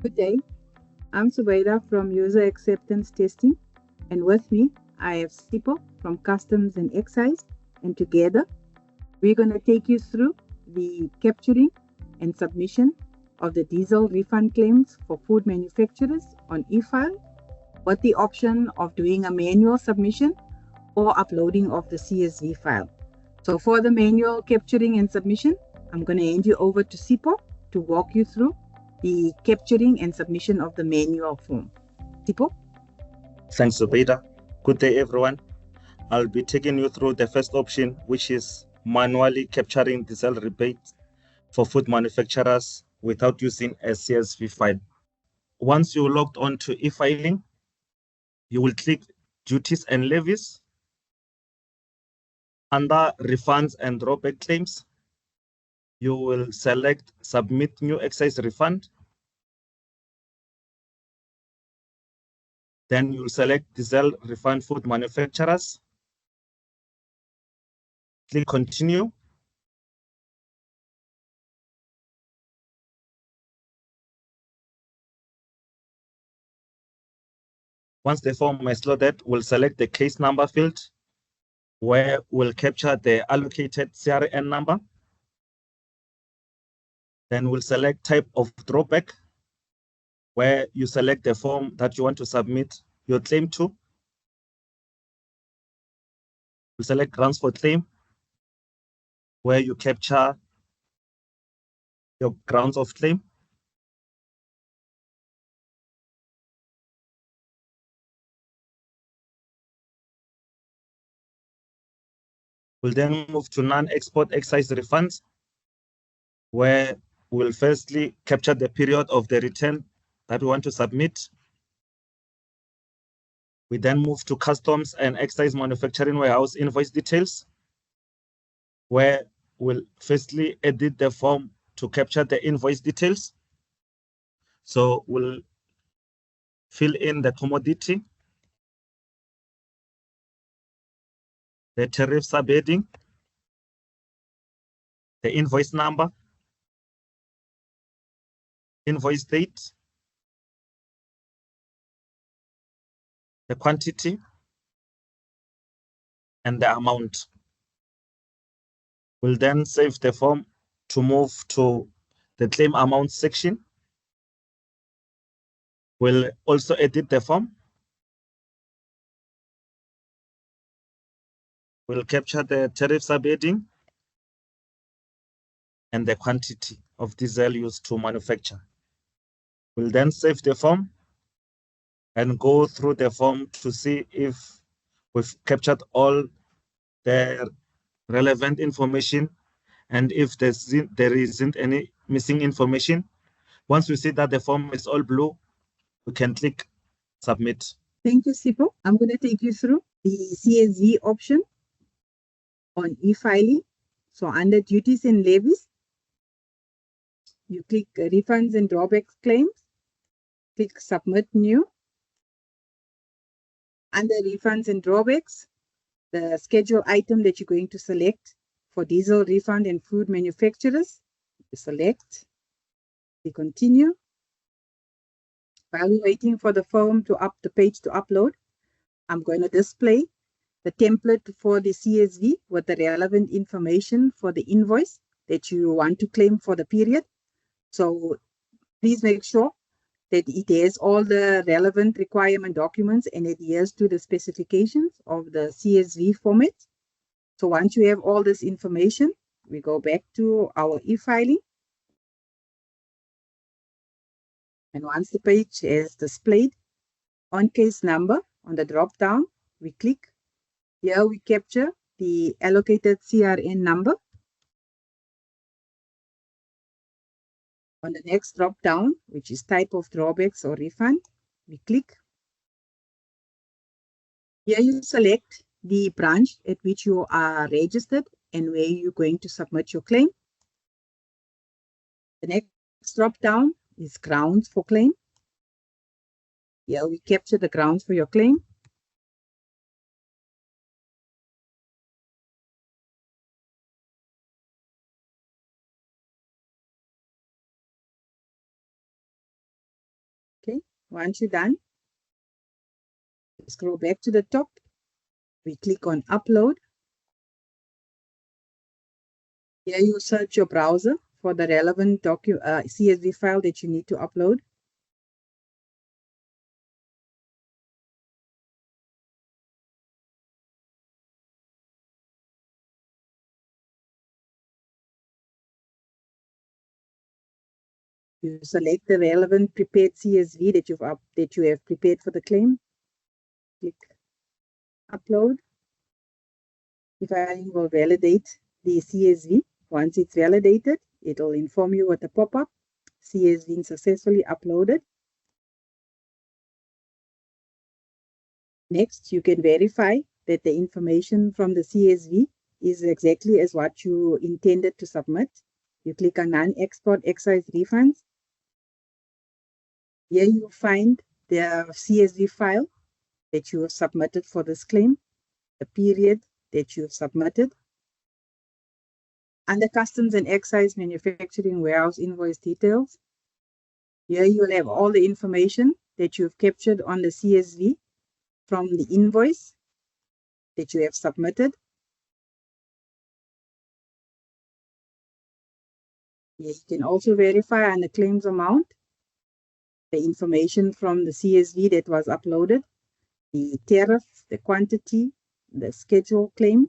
Good day. I'm Subaida from User Acceptance Testing, and with me I have Sipo from Customs and Excise, and together we're going to take you through the capturing and submission of the diesel refund claims for food manufacturers on e-file, with the option of doing a manual submission or uploading of the CSV file. So for the manual capturing and submission, I'm going to hand you over to Sipo to walk you through the capturing and submission of the manual form. Sipo? Thanks, Zubeda. Good day, everyone. I'll be taking you through the first option, which is manually capturing diesel rebates for food manufacturers without using a CSV file. Once you're logged on to e-filing, you will click Duties and Levies. Under Refunds and Drawback Claims, you will select Submit New Excise Refund. Then you'll select Diesel Refund Food Manufacturers. Click Continue. Once the form is loaded, we'll select the case number field, where we'll capture the allocated CRN number. Then we'll select type of drawback, where you select the form that you want to submit your claim to. We'll select grounds for claim, where you capture your grounds of claim. We'll then move to non-export excise refunds, where we'll firstly capture the period of the return that we want to submit. We then move to customs and excise manufacturing warehouse invoice details, where we'll firstly edit the form to capture the invoice details. So we'll fill in the commodity, the tariff subheading, the invoice number, invoice date, the quantity, and the amount. We'll then save the form to move to the claim amount section. We'll also edit the form. We'll capture the tariff subheading and the quantity of diesel used to manufacture. We'll then save the form and go through the form to see if we've captured all the relevant information and if there isn't any missing information. Once we see that the form is all blue, we can click Submit. Thank you, Sipo. I'm going to take you through the CSV option on e-filing. So under Duties and Levies, you click Refunds and Drawbacks Claims. Click Submit New. Under Refunds and Drawbacks, the schedule item that you're going to select for diesel refund and food manufacturers, you select, we continue. While we're waiting for the form to the page to upload, I'm going to display the template for the CSV with the relevant information for the invoice that you want to claim for the period. So please make sure that it has all the relevant requirement documents and adheres to the specifications of the CSV format. So once you have all this information, we go back to our e-filing. And once the page is displayed on case number, on the drop down, we click. Here we capture the allocated CRN number. On the next drop down, which is type of drawbacks or refund, we click. Here you select the branch at which you are registered and where you're going to submit your claim. The next drop down is grounds for claim. Here we capture the grounds for your claim. Okay, once you're done, scroll back to the top. We click on upload. Here you search your browser for the relevant CSV file that you need to upload. You select the relevant prepared CSV that you have prepared for the claim. Click upload. Refunds will validate the CSV. Once it's validated, it will inform you with a pop-up. CSV successfully uploaded. Next, you can verify that the information from the CSV is exactly as what you intended to submit. You click on non-export excise refunds. Here you find the CSV file that you have submitted for this claim, the period that you have submitted. Under customs and excise manufacturing warehouse invoice details, here you will have all the information that you have captured on the CSV from the invoice that you have submitted. You can also verify on the claims amount the information from the CSV that was uploaded, the tariff, the quantity, the schedule claimed.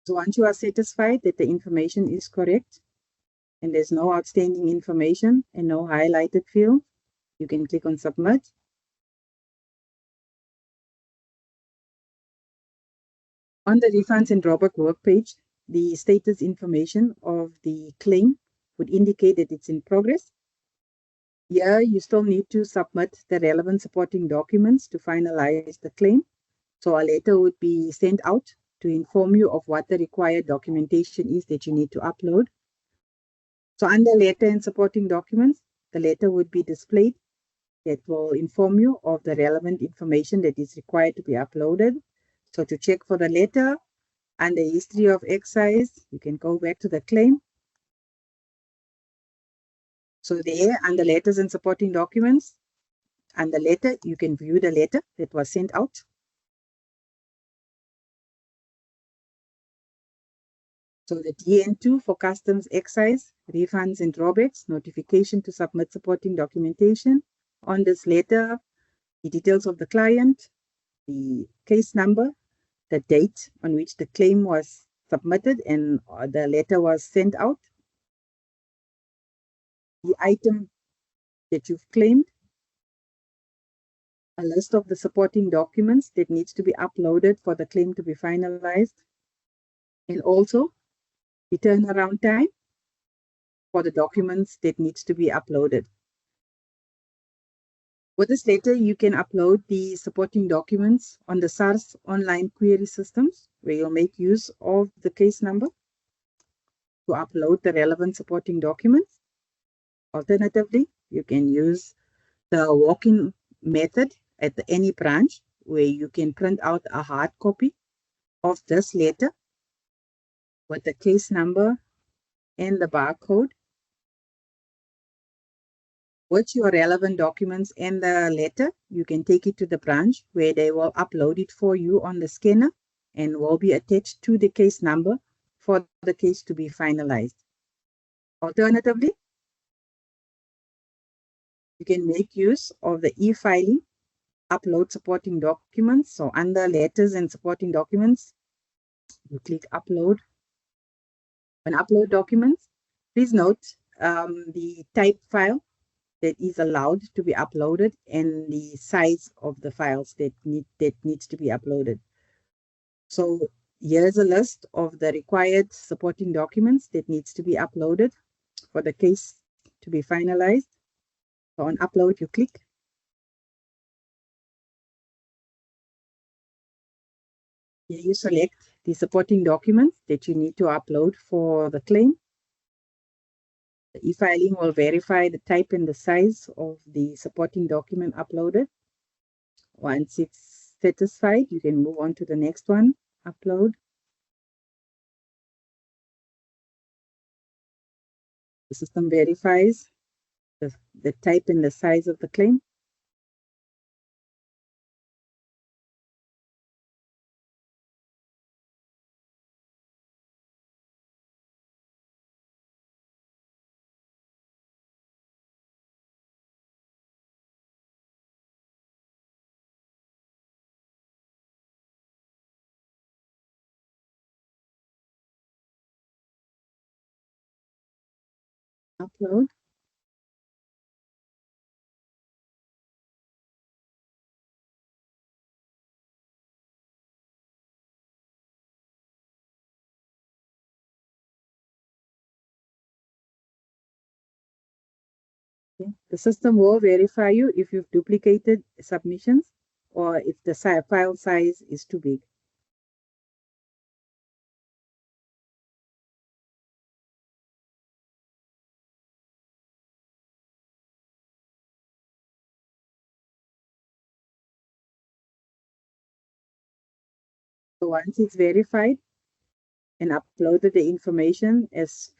So once you are satisfied that the information is correct and there's no outstanding information and no highlighted field, you can click on submit. On the refunds and drawback work page, the status information of the claim would indicate that it's in progress. Here, you still need to submit the relevant supporting documents to finalize the claim. So a letter would be sent out to inform you of what the required documentation is that you need to upload. So under letter and supporting documents, the letter would be displayed that will inform you of the relevant information that is required to be uploaded. So to check for the letter, under history of excise, you can go back to the claim. So there, under letters and supporting documents, under letter, you can view the letter that was sent out. So the DN2 for customs, excise, refunds and drawbacks, notification to submit supporting documentation. On this letter, the details of the client, the case number, the date on which the claim was submitted and the letter was sent out, the item that you've claimed, a list of the supporting documents that needs to be uploaded for the claim to be finalized, and also the turnaround time for the documents that needs to be uploaded. With this letter, you can upload the supporting documents on the SARS online query systems, where you'll make use of the case number to upload the relevant supporting documents. Alternatively, you can use the walk-in method at any branch, where you can print out a hard copy of this letter with the case number and the barcode. With your relevant documents and the letter, you can take it to the branch where they will upload it for you on the scanner and will be attached to the case number for the case to be finalized. Alternatively, you can make use of the e-filing, upload supporting documents. So under letters and supporting documents, you click upload. When upload documents, please note the type file that is allowed to be uploaded and the size of the files that needs to be uploaded. So here's a list of the required supporting documents that needs to be uploaded for the case to be finalized. So on upload, you click. Here you select the supporting documents that you need to upload for the claim. The e-filing will verify the type and the size of the supporting document uploaded. Once it's satisfied, you can move on to the next one, upload. The system verifies the type and the size of the claim. Upload. Okay. The system will verify you if you've duplicated submissions or if the file size is too big. So once it's verified and uploaded the information as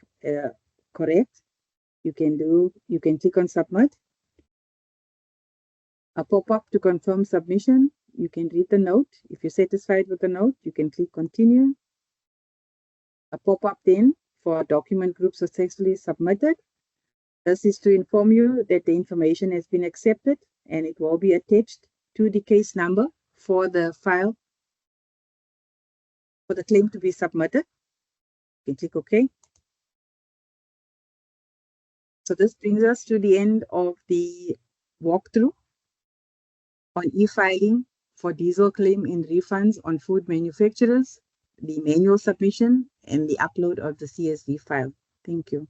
correct, you can click on submit. A pop-up to confirm submission. You can read the note. If you're satisfied with the note, you can click continue. A pop-up then for document group successfully submitted. This is to inform you that the information has been accepted and it will be attached to the case number for the file for the claim to be submitted. You can click OK. So this brings us to the end of the walkthrough on e-filing for diesel claim and refunds on food manufacturers, the manual submission, and the upload of the CSV file. Thank you.